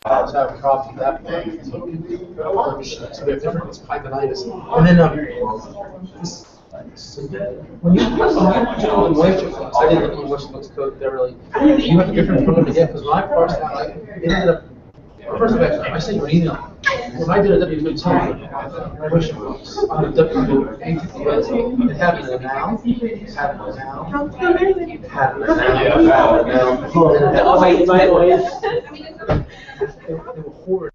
So I have problems with that point. So we have different, it's pythonitis. And then, when you do moisture flux, I did look at the moisture flux code thoroughly. You have a different program to get, because when I parsed out, like, it ended up, first of all, I sent you an email. When I did a W2 moisture flux on the ATTS, it happened in a noun, it happened in a noun, it happened in a noun, it happened in a noun. Oh, wait, they were horrid.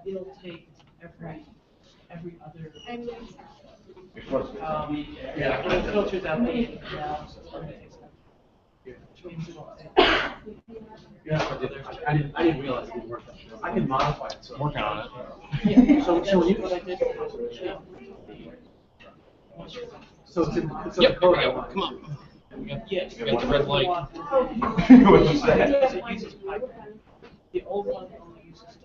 It'll take every other. Yeah, it filters out the nouns. Yeah, I didn't realize it didn't work. I can modify it. So I'm working on it. Yeah, so when you. So it's in, it's Yep, code. there we go. Come on. Yeah, We got the red light. What you said. The old one only uses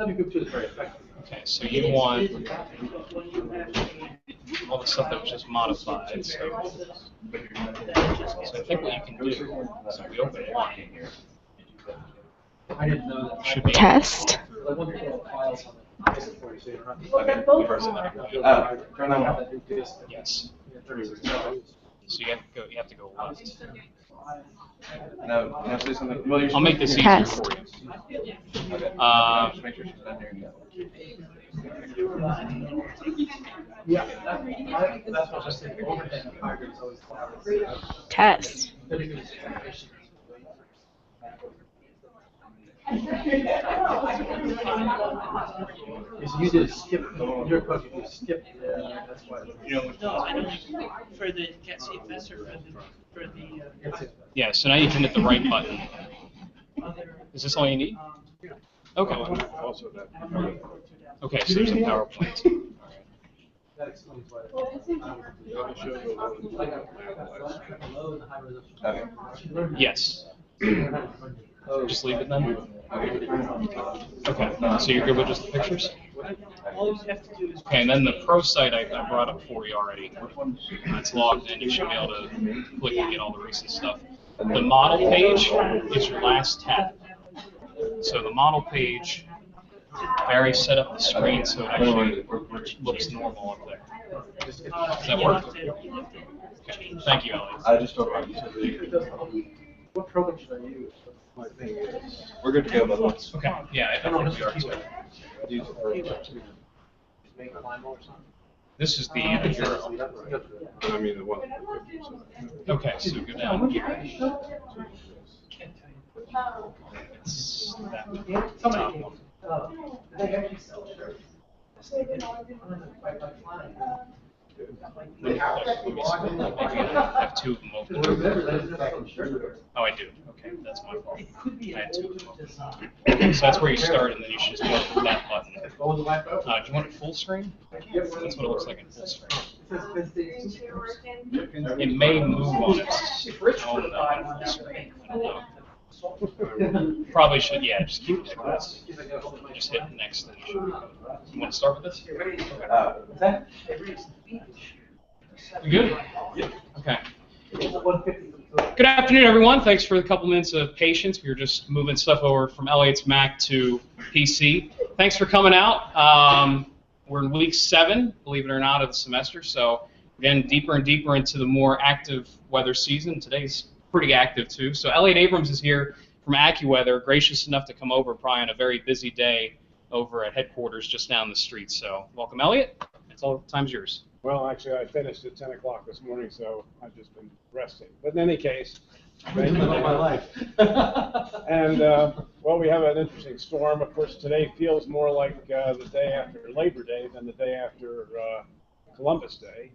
W. W2 is very effective. Okay, so you want all the stuff that was just modified. So I think what you can do, so we open one here. I didn't know that. Should be Test. I wonder if all the files on the disk for you, so you don't have to. Turn on. Have that new disk. Yes. Yeah, So you have to go left. No, can I say something? Well, I'll make this easier Test. for you. Just make sure she's not hearing you. Yeah, that's what I was just saying. Overhead and hybrid is always Test. So you did skip, your coach, you skipped, that's why. No, I don't, for the cat CFS or for the, Yeah, so now you can hit the right button. other. Is this all you need? Okay. Also that. Okay, so there's a PowerPoint. That explains why. I'll show you a little Like, map. low and high resolution. Okay. Yes. Just leave it then? Okay, so you're good with just the pictures? All you have to do is. Okay, and then the pro site I brought up for you already. It's logged in, you should be able to click and get all the recent stuff. The model page is your last tab. So the model page, Barry set up the screen so it actually looks normal up there. Does that work? Okay. Thank you, Elliot. I just don't. What program should I use? My thing is, We're good to go, bud. Okay, yeah, I think we are too. use the first, Make climb or something? This is the Euro. I mean, the one. Okay, so go down here. It's that top one. Maybe I have two of them open. Oh, I do. Okay, that's my fault. I had two of them open. So that's where you start, and then you should just go to that button. Do you want it full screen? That's what it looks like in full screen. It may move on its own though in full screen. I don't know. Probably should, yeah, just keep it like this. Just hit next, and you should be good. You want to start with this? We good? Okay. Good afternoon, everyone. Thanks for a couple minutes of patience. We were just moving stuff over from Elliot's Mac to PC. Thanks for coming out. We're in week 7, believe it or not, of the semester. So again, deeper and deeper into the more active weather season. Today's pretty active too. So Elliot Abrams is here from AccuWeather, gracious enough to come over probably on a very busy day over at headquarters just down the street. So welcome, Elliot. It's all time's yours. Well, actually, I finished at 10 o'clock this morning, so I've just been resting. But in any case, thank you. My life. And, well, we have an interesting storm. Of course, today feels more like the day after Labor Day than the day after Columbus Day.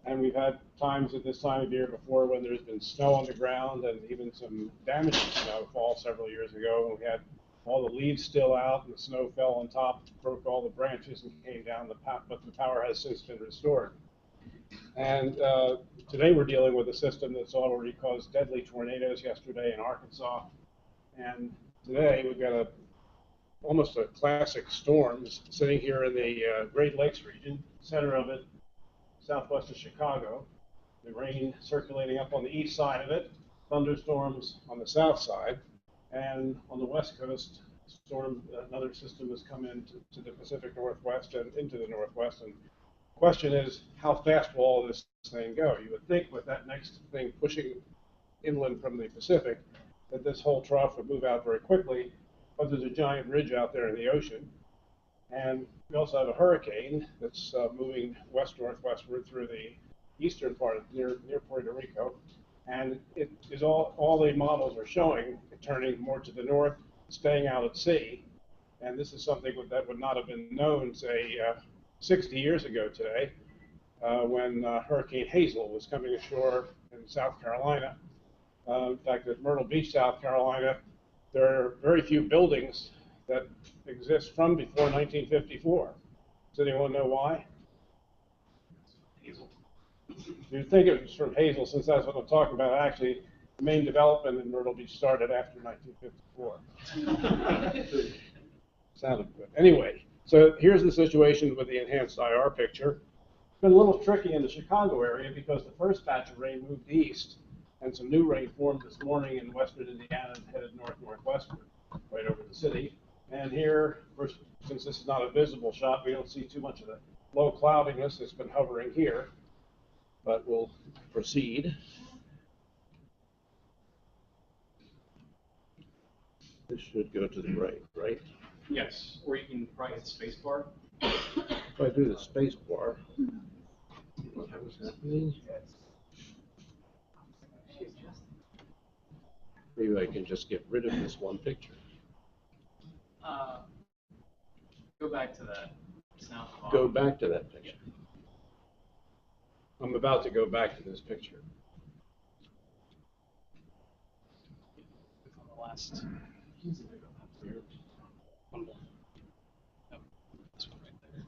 And we've had times at this time of year before when there's been snow on the ground and even some damaging snowfall several years ago. And we had all the leaves still out and the snow fell on top, broke all the branches and came down, but the power has since been restored. And today we're dealing with a system that's already caused deadly tornadoes yesterday in Arkansas. And today we've got almost a classic storm sitting here in the Great Lakes region, center of it, southwest of Chicago. The rain circulating up on the east side of it, thunderstorms on the south side. And on the west coast, another system has come into the Pacific Northwest and into the Northwest. And the question is, how fast will all this thing go? You would think with that next thing pushing inland from the Pacific, that this whole trough would move out very quickly, but there's a giant ridge out there in the ocean. And we also have a hurricane that's moving west-northwestward through the eastern part of near Puerto Rico. And it is all the models are showing it turning more to the north, staying out at sea. And this is something that would not have been known, say, 60 years ago today, when Hurricane Hazel was coming ashore in South Carolina. In fact, at Myrtle Beach, South Carolina, there are very few buildings that exist from before 1954. Does anyone know why? Hazel. You'd think it was from Hazel, since that's what I'm talking about. Actually, the main development in Myrtle Beach started after 1954. Sounded good. Anyway, so here's the situation with the enhanced IR picture. It's been a little tricky in the Chicago area because the first batch of rain moved east, and some new rain formed this morning in western Indiana and headed north-northwestward, right over the city. And here, since this is not a visible shot, we don't see too much of the low cloudiness that's been hovering here. But we'll proceed. This should go to the right, right? Yes, or you can probably hit space bar. If I do the space bar, what is happening? Maybe I can just get rid of this one picture. back to that. Sound Go back to that picture. I'm about to go back to this picture. On the last. One more. No, this one right there.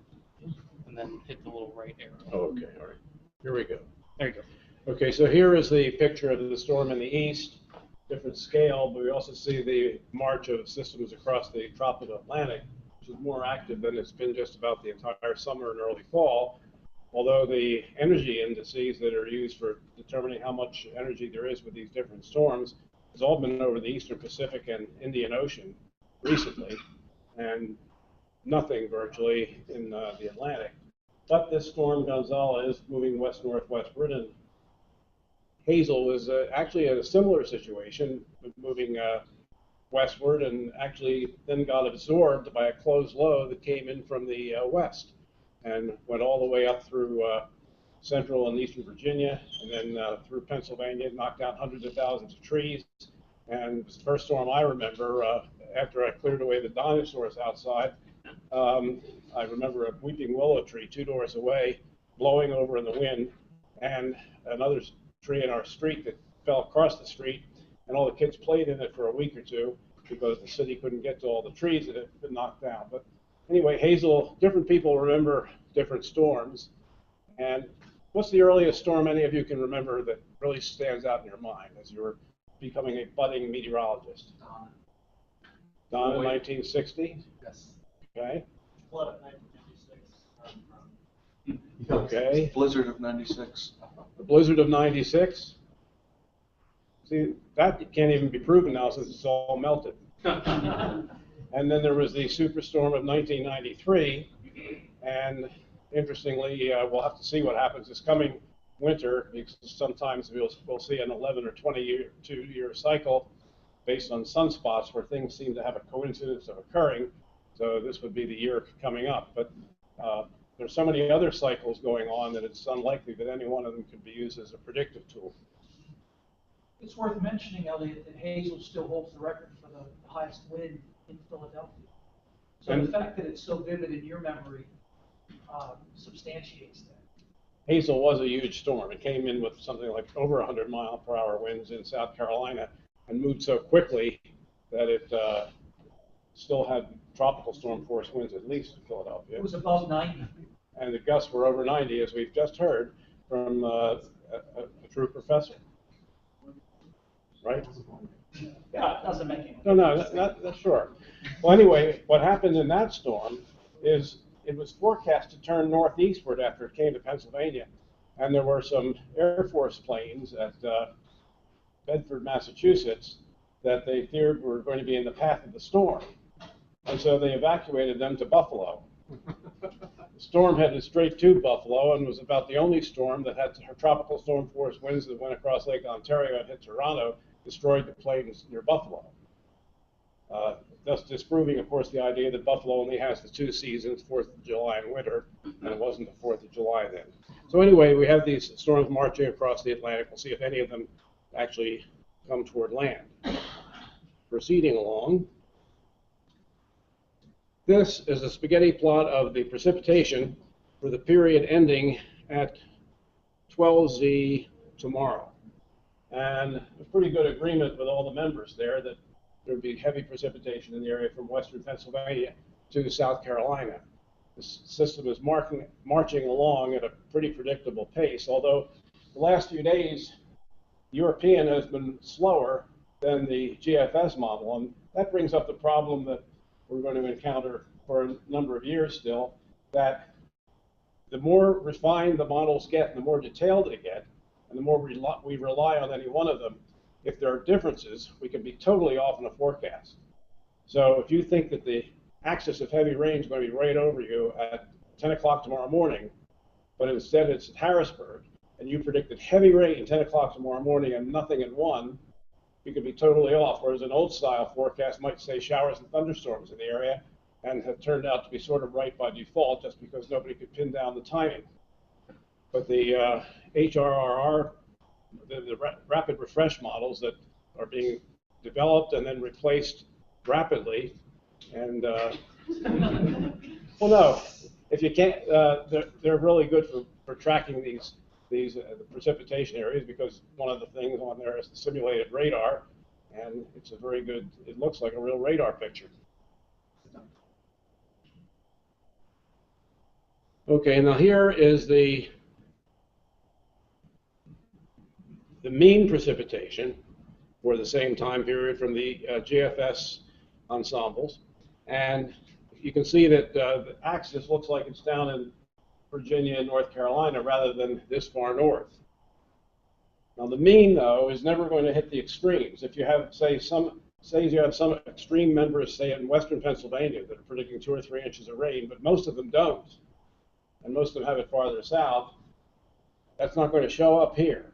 And then hit the little right arrow. Oh, okay, all right. Here we go. There you go. Okay, so here is the picture of the storm in the east, different scale, but we also see the march of systems across the tropical Atlantic, which is more active than it's been just about the entire summer and early fall. Although the energy indices that are used for determining how much energy there is with these different storms has all been over the eastern Pacific and Indian Ocean recently, and nothing virtually in the Atlantic. But this storm Gonzalo is moving west-northwestward, and Hazel was actually in a similar situation, moving westward, and actually then got absorbed by a closed low that came in from the west and went all the way up through central and eastern Virginia, and then through Pennsylvania, knocked down hundreds of thousands of trees. And it was the first storm I remember after I cleared away the dinosaurs outside. I remember a weeping willow tree 2 doors away blowing over in the wind, and another tree in our street that fell across the street, and all the kids played in it for a week or two because the city couldn't get to all the trees that had been knocked down. But anyway, Hazel, different people remember different storms. And what's the earliest storm any of you can remember that really stands out in your mind as you were becoming a budding meteorologist? Dawn in 1960? Yes. Okay. Flood of 1956. Okay. Blizzard of '96. The blizzard of '96. See, that can't even be proven now since it's all melted. And then there was the superstorm of 1993, and interestingly, we'll have to see what happens this coming winter, because sometimes we'll see an 11 or 22-year cycle based on sunspots where things seem to have a coincidence of occurring. So this would be the year coming up. But there's so many other cycles going on that it's unlikely that any one of them could be used as a predictive tool. It's worth mentioning, Elliot, that Hazel still holds the record for the highest wind in Philadelphia. So And the fact that it's so vivid in your memory substantiates that. Hazel was a huge storm. It came in with something like over 100-mile-per-hour winds in South Carolina and moved so quickly that it still had tropical storm force winds, at least in Philadelphia. It was above 90. And the gusts were over 90, as we've just heard from a true professor. Right? Yeah, it doesn't make any No, not sure. Well, anyway, what happened in that storm is it was forecast to turn northeastward after it came to Pennsylvania. And there were some Air Force planes at Bedford, Massachusetts, that they feared were going to be in the path of the storm. And so they evacuated them to Buffalo. The storm headed straight to Buffalo and was about the only storm that had tropical storm force winds that went across Lake Ontario and hit Toronto, destroyed the plains near Buffalo. Thus disproving, of course, the idea that Buffalo only has the 2 seasons, 4th of July and winter, and it wasn't the 4th of July then. So anyway, we have these storms marching across the Atlantic. We'll see if any of them actually come toward land. Proceeding along. This is a spaghetti plot of the precipitation for the period ending at 12Z tomorrow. And a pretty good agreement with all the members there that there would be heavy precipitation in the area from western Pennsylvania to South Carolina. This system is marching along at a pretty predictable pace, although the last few days, European has been slower than the GFS model, and that brings up the problem that we're going to encounter for a number of years still, that the more refined the models get and the more detailed they get, and the more we rely on any one of them, if there are differences, we can be totally off in a forecast. So if you think that the axis of heavy rain is going to be right over you at 10 o'clock tomorrow morning, but instead it's at Harrisburg, and you predicted heavy rain at 10 o'clock tomorrow morning and nothing at 1, you could be totally off, whereas an old style forecast might say showers and thunderstorms in the area and have turned out to be sort of right by default just because nobody could pin down the timing. But the HRRR, the rapid refresh models that are being developed and then replaced rapidly, and Well, no. If you can't, they're really good for tracking these the precipitation areas, because one of the things on there is the simulated radar, and it's a very good. It looks like a real radar picture. Okay, now here is the mean precipitation for the same time period from the GFS ensembles, and you can see that the axis looks like it's down in Virginia and North Carolina rather than this far north. Now the mean, though, is never going to hit the extremes. If you have, say you have some extreme members, say in western Pennsylvania, that are predicting 2 or 3 inches of rain, but most of them don't, and most of them have it farther south, that's not going to show up here.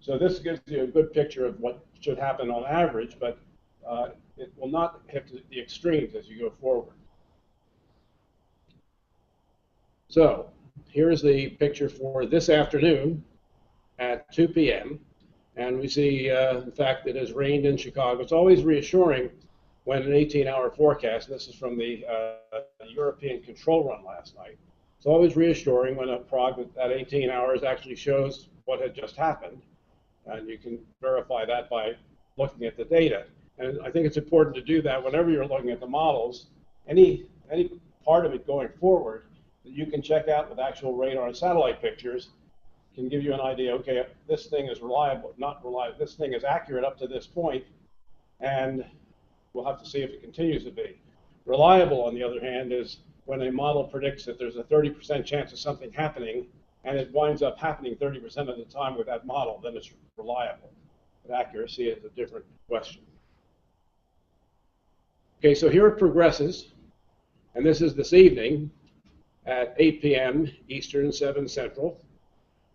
So this gives you a good picture of what should happen on average, but it will not hit the extremes as you go forward. So here's the picture for this afternoon at 2 p.m. And we see, in fact, it has rained in Chicago. It's always reassuring when an 18-hour forecast, and this is from the European control run last night, it's always reassuring when a prog at 18 hours actually shows what had just happened. And you can verify that by looking at the data. And I think it's important to do that whenever you're looking at the models. Any part of it going forward that you can check out with actual radar and satellite pictures can give you an idea, okay, this thing is reliable, not reliable, this thing is accurate up to this point, and we'll have to see if it continues to be. Reliable, on the other hand, is when a model predicts that there's a 30% chance of something happening, and it winds up happening 30% of the time with that model, then it's reliable. But accuracy is a different question. Okay, so here it progresses, and this is this evening at 8 p.m. Eastern, 7 Central.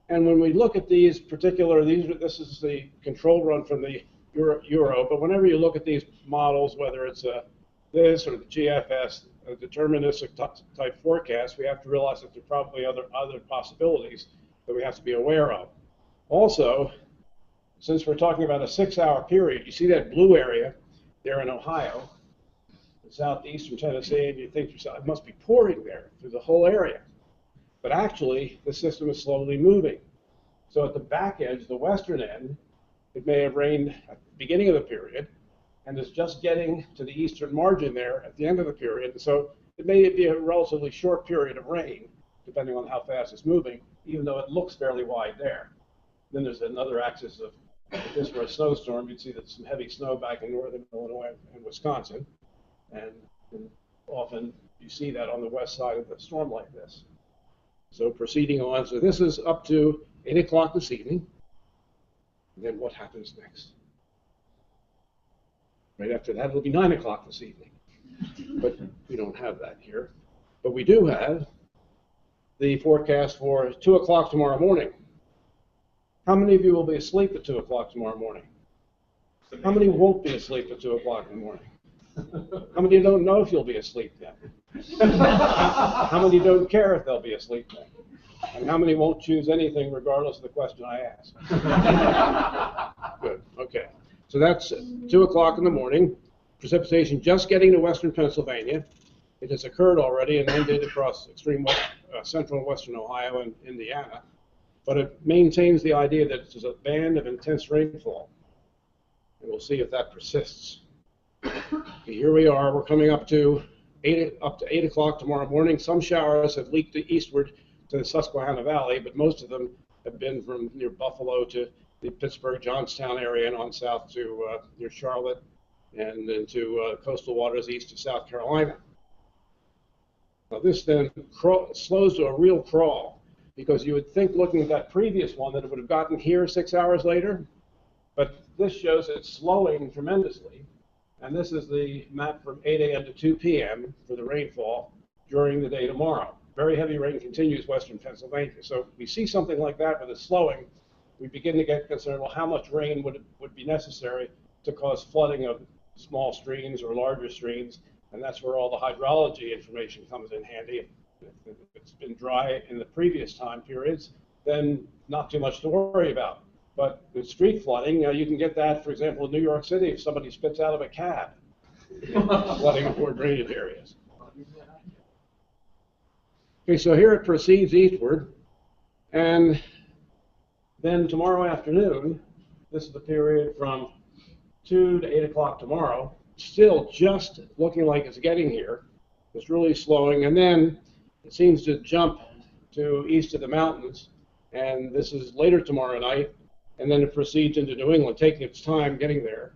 And when we look at these particular, this is the control run from the Euro, but whenever you look at these models, whether it's this or the GFS, a deterministic type forecast, we have to realize that there are probably other possibilities that we have to be aware of. Also, since we're talking about a 6-hour period, you see that blue area there in Ohio, southeastern Tennessee, and you think to yourself, it must be pouring there through the whole area. But actually, the system is slowly moving. So at the back edge, the western end, it may have rained at the beginning of the period, and is just getting to the eastern margin there at the end of the period. So it may be a relatively short period of rain, depending on how fast it's moving, even though it looks fairly wide there. Then there's another axis of, if this were a snowstorm, you'd see that some heavy snow back in northern Illinois and Wisconsin. And often you see that on the west side of the storm like this. So proceeding on, so this is up to 8 o'clock this evening. And then what happens next? Right after that, it'll be 9 o'clock this evening. But we don't have that here. But we do have the forecast for 2 o'clock tomorrow morning. How many of you will be asleep at 2 o'clock tomorrow morning? How many won't be asleep at 2 o'clock in the morning? How many don't know if you'll be asleep then? How many don't care if they'll be asleep then? And how many won't choose anything regardless of the question I ask? Good, okay. So that's 2 o'clock in the morning. Precipitation just getting to western Pennsylvania. It has occurred already and ended across extreme central and western Ohio and Indiana. But it maintains the idea that it's a band of intense rainfall. And we'll see if that persists. Okay, here we are. We're coming up to 8 o'clock tomorrow morning. Some showers have leaked eastward to the Susquehanna Valley, but most of them have been from near Buffalo to the Pittsburgh, Johnstown area and on south to near Charlotte and into coastal waters east of South Carolina. Now this then slows to a real crawl, because you would think looking at that previous one that it would have gotten here 6 hours later, but this shows it's slowing tremendously. And this is the map from 8 a.m. to 2 p.m. for the rainfall during the day tomorrow. Very heavy rain continues western Pennsylvania. So if we see something like that with a slowing, we begin to get concerned, well, how much rain would be necessary to cause flooding of small streams or larger streams? And that's where all the hydrology information comes in handy. If it's been dry in the previous time periods, then not too much to worry about. But with street flooding, you can get that, for example, in New York City, if somebody spits out of a cab, flooding poor drainage areas. Okay, so here it proceeds eastward, and then tomorrow afternoon, this is the period from 2 to 8 o'clock tomorrow, still just looking like it's getting here. It's really slowing, and then it seems to jump to east of the mountains, and this is later tomorrow night, and then it proceeds into New England, taking its time getting there.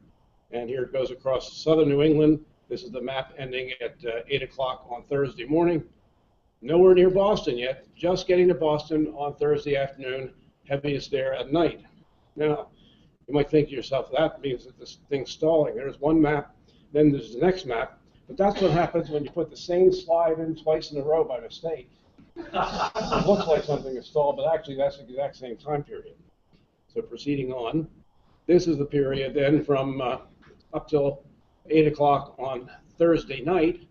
And here it goes across southern New England. This is the map ending at 8 o'clock on Thursday morning. Nowhere near Boston yet, just getting to Boston on Thursday afternoon, heaviest there at night. Now, you might think to yourself, that means that this thing's stalling. There's one map, then there's the next map, but that's what happens when you put the same slide in twice in a row by mistake. It looks like something is stalled, but actually that's the exact same time period. So proceeding on, this is the period then from up till 8 o'clock on Thursday night,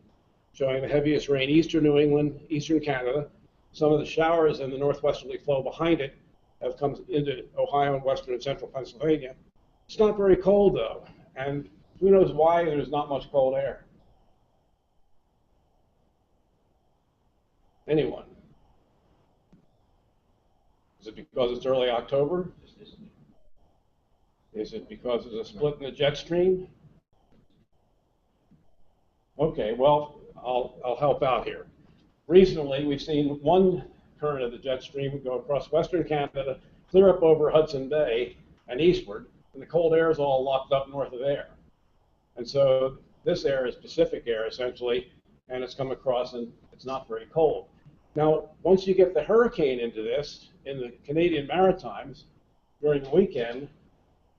showing the heaviest rain eastern New England, eastern Canada. Some of the showers in the northwesterly flow behind it have come into Ohio and western and central Pennsylvania. It's not very cold though, and who knows why there's not much cold air. Anyone? Is it because it's early October? Is it because there's a split in the jet stream? Okay, well, I'll help out here. Recently, we've seen one current of the jet stream go across western Canada, clear up over Hudson Bay and eastward, and the cold air is all locked up north of there. And so this air is Pacific air, essentially, and it's come across and it's not very cold. Now, once you get the hurricane into this, in the Canadian Maritimes, during the weekend,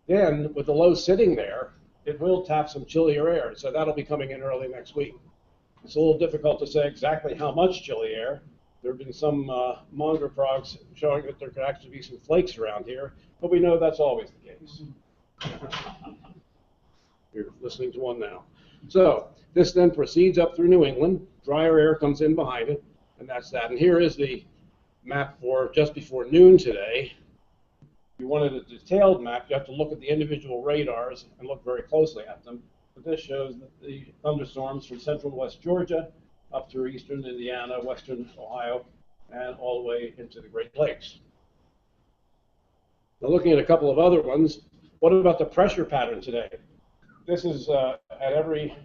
then with the low sitting there, it will tap some chillier air. So that'll be coming in early next week. It's a little difficult to say exactly how much chilly air. There have been some monger progs showing that there could actually be some flakes around here, but we know that's always the case. You're listening to one now. So this then proceeds up through New England. Drier air comes in behind it, and that's that. And here is the map for just before noon today. If you wanted a detailed map, you have to look at the individual radars and look very closely at them. But this shows the thunderstorms from central and west Georgia up through eastern Indiana, western Ohio, and all the way into the Great Lakes. Now looking at a couple of other ones, what about the pressure pattern today? This is at every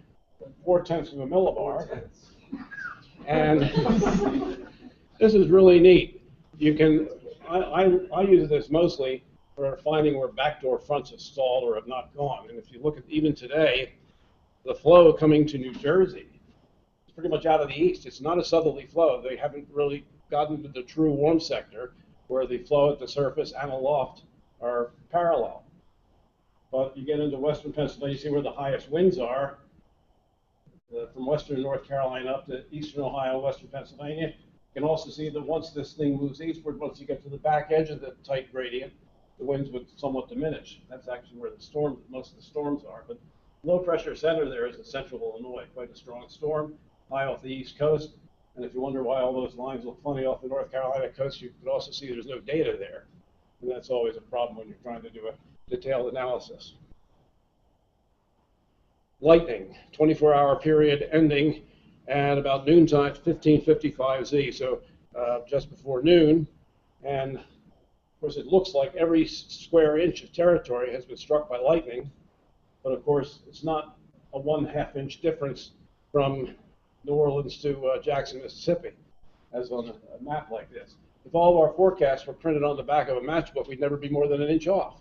4/10 of a millibar. And this is really neat. You can, I use this mostly for finding where backdoor fronts have stalled or have not gone. And if you look at even today, the flow coming to New Jersey is pretty much out of the east. It's not a southerly flow. They haven't really gotten to the true warm sector where the flow at the surface and aloft are parallel. But you get into western Pennsylvania, you see where the highest winds are, from western North Carolina up to eastern Ohio, western Pennsylvania. You can also see that once this thing moves eastward, once you get to the back edge of the tight gradient, the winds would somewhat diminish. That's actually where most of the storms are. But low pressure center there is in central Illinois, quite a strong storm, high off the east coast. And if you wonder why all those lines look funny off the North Carolina coast, you could also see there's no data there. And that's always a problem when you're trying to do a detailed analysis. Lightning, 24-hour period ending at about noontime, 1555 Z, so just before noon. And of course, it looks like every square inch of territory has been struck by lightning, but of course, it's not a 1/2 inch difference from New Orleans to Jackson, Mississippi, as on a map like this. If all of our forecasts were printed on the back of a matchbook, we'd never be more than an inch off.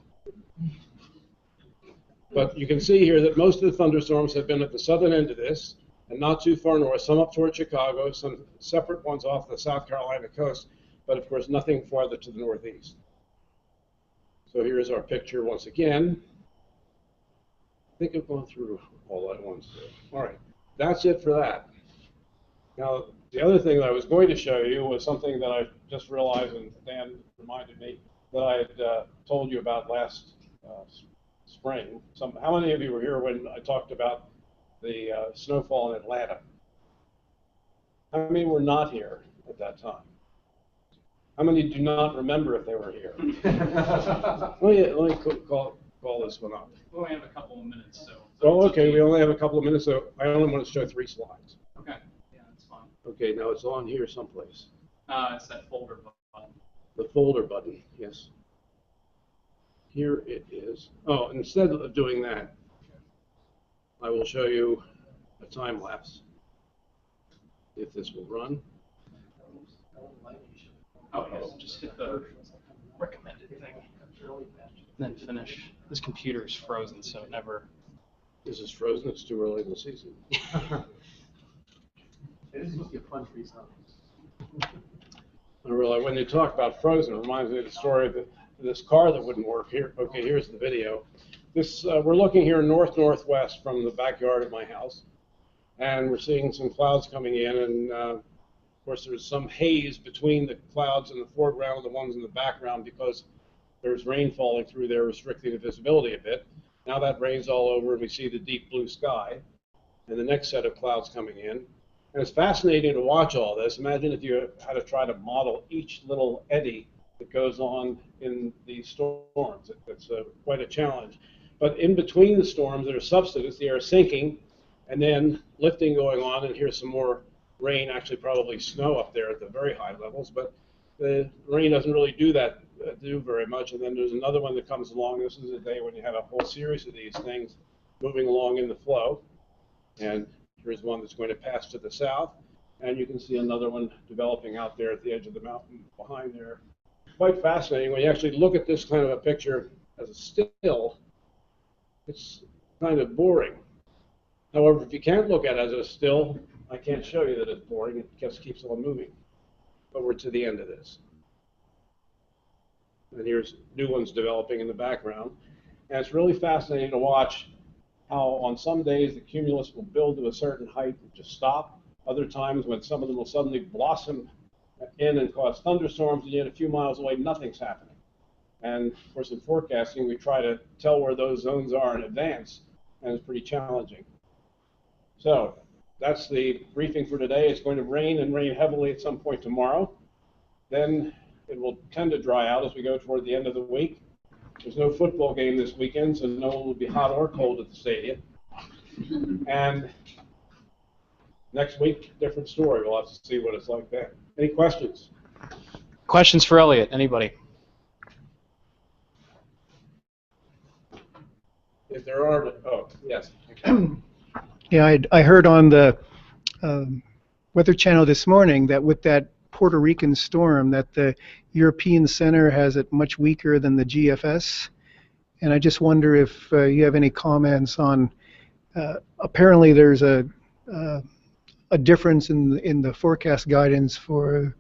But you can see here that most of the thunderstorms have been at the southern end of this, and not too far north, some up toward Chicago, some separate ones off the South Carolina coast, but of course nothing farther to the northeast. So here's our picture once again. I think I've gone through all that once. All right, that's it for that. Now, the other thing that I was going to show you was something that I just realized, and Dan reminded me, that I had told you about last spring. How many of you were here when I talked about the snowfall in Atlanta? How many were not here at that time? How many do not remember if they were here? let me call this one up. We only have a couple of minutes, so. Oh, okay, we only have a couple of minutes, so I only want to show 3 slides. Okay, yeah, that's fine. Okay, now it's on here someplace. It's that folder button. The folder button, yes. Here it is. Oh, instead of doing that, I will show you a time lapse. If this will run. Oh, yes, just hit the recommended thing. Then finish. This computer is frozen, so it never. This is frozen. It's too early in the season. This is supposed to be a fun free song. I realize when you talk about frozen, it reminds me of the story of this car that wouldn't work here. Okay, here's the video. This we're looking here northwest from the backyard of my house, and we're seeing some clouds coming in, and of course there's some haze between the clouds in the foreground and the ones in the background because there's rain falling through there, restricting the visibility a bit. Now that rain's all over, and we see the deep blue sky, and the next set of clouds coming in. And it's fascinating to watch all this. Imagine if you had to try to model each little eddy that goes on in these storms. It's quite a challenge. But in between the storms, there are subsidence. The air is sinking, and then lifting going on, and here's some more rain, actually probably snow up there at the very high levels. But the rain doesn't really do very much. And then there's another one that comes along. This is a day when you have a whole series of these things moving along in the flow. And here's one that's going to pass to the south, and you can see another one developing out there at the edge of the mountain behind there. Quite fascinating. When you actually look at this kind of a picture as a still, it's kind of boring. However, if you can't look at it as a still, I can't show you that it's boring. It just keeps on moving. But we're to the end of this. And here's new ones developing in the background. And it's really fascinating to watch how on some days the cumulus will build to a certain height and just stop. Other times when some of them will suddenly blossom in and cause thunderstorms, and yet a few miles away nothing's happening. And of course in forecasting we try to tell where those zones are in advance, and it's pretty challenging. So that's the briefing for today. It's going to rain and rain heavily at some point tomorrow. Then it will tend to dry out as we go toward the end of the week. There's no football game this weekend, so no one will be hot or cold at the stadium. And next week, different story. We'll have to see what it's like then. Any questions? Questions for Elliot? Anybody? If there are, oh, yes. Yeah, I heard on the Weather Channel this morning that with that Puerto Rican storm that the European Center has it much weaker than the GFS. And I just wonder if you have any comments on, apparently there's a difference in the forecast guidance for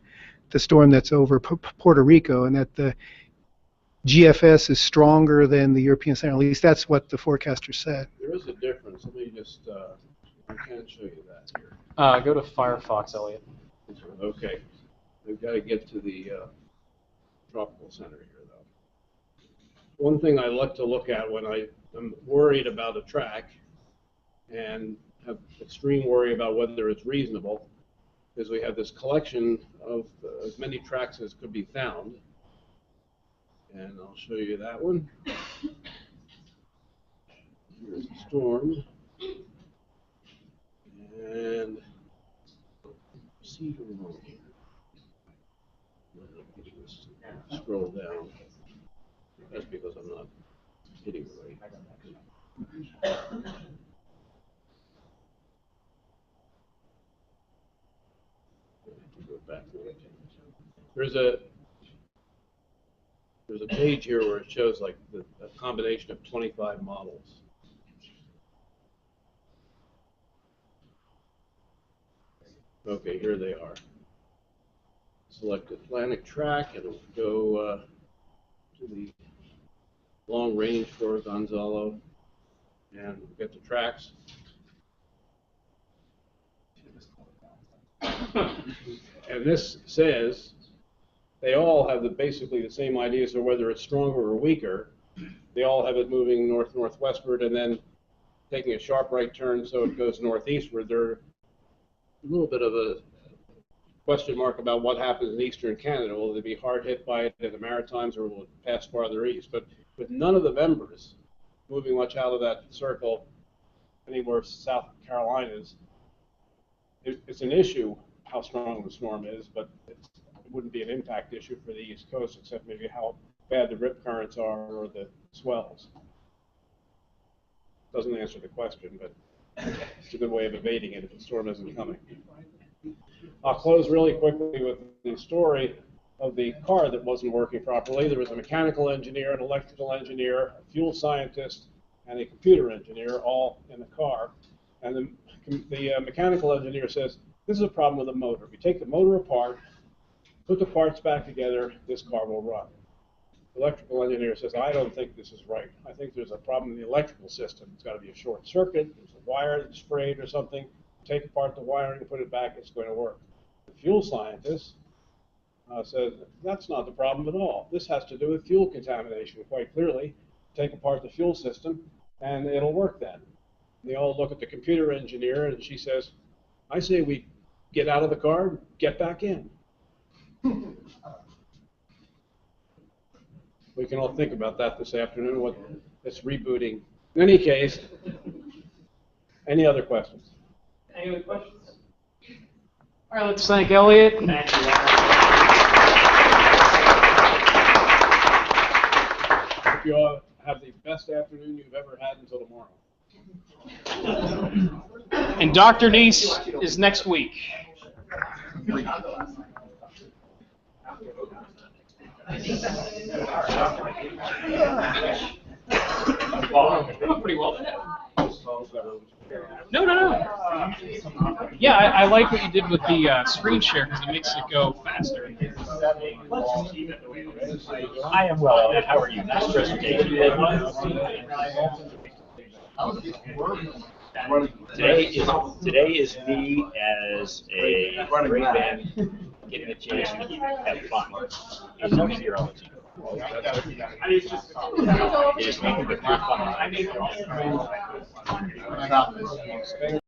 the storm that's over Puerto Rico, and that the GFS is stronger than the European Center. At least that's what the forecaster said. There is a difference. Let me just, I can't show you that here. Go to Firefox, Elliot. Okay. We've got to get to the tropical center here, though. One thing I like to look at when I'm worried about a track and have extreme worry about whether it's reasonable is we have this collection of as many tracks as could be found. And I'll show you that one. Here's the storm. And procedure along here. Scroll down. That's because I'm not hitting the right. Go back to it. There's a page here where it shows like a combination of 25 models. Okay, here they are. Select Atlantic track, and it will go to the long range for Gonzalo, and we'll get the tracks. And this says they all have basically the same idea, so whether it's stronger or weaker, they all have it moving north-northwestward and then taking a sharp right turn so it goes northeastward. There's a little bit of a question mark about what happens in eastern Canada. Will they be hard hit by it in the Maritimes, or will it pass farther east? But with none of the members moving much out of that circle anywhere south of Carolinas, it's an issue how strong the storm is, but wouldn't be an impact issue for the East Coast, except maybe how bad the rip currents are or the swells. Doesn't answer the question, but it's a good way of evading it if the storm isn't coming. I'll close really quickly with the story of the car that wasn't working properly. There was a mechanical engineer, an electrical engineer, a fuel scientist, and a computer engineer all in the car. And the mechanical engineer says, this is a problem with the motor. If you take the motor apart, put the parts back together, this car will run. The electrical engineer says, I don't think this is right. I think there's a problem in the electrical system. It's got to be a short circuit, there's a wire that's frayed or something. Take apart the wiring and put it back, it's going to work. The fuel scientist says, that's not the problem at all. This has to do with fuel contamination, quite clearly. Take apart the fuel system, and it'll work then. They all look at the computer engineer, and she says, I say we get out of the car and get back in. We can all think about that this afternoon, what this rebooting. In any case, any other questions? Any other questions? All right, let's thank Elliot. Thank you. Hope you all have the best afternoon you've ever had until tomorrow. And Dr. Neese is next week. Pretty well. No. Yeah, I like what you did with the screen share because it makes it go faster. I am well, Elliot. How are you? Nice presentation. Today is me as a great man getting a chance to have fun. It's always here all the time. It is nothing but pure fun.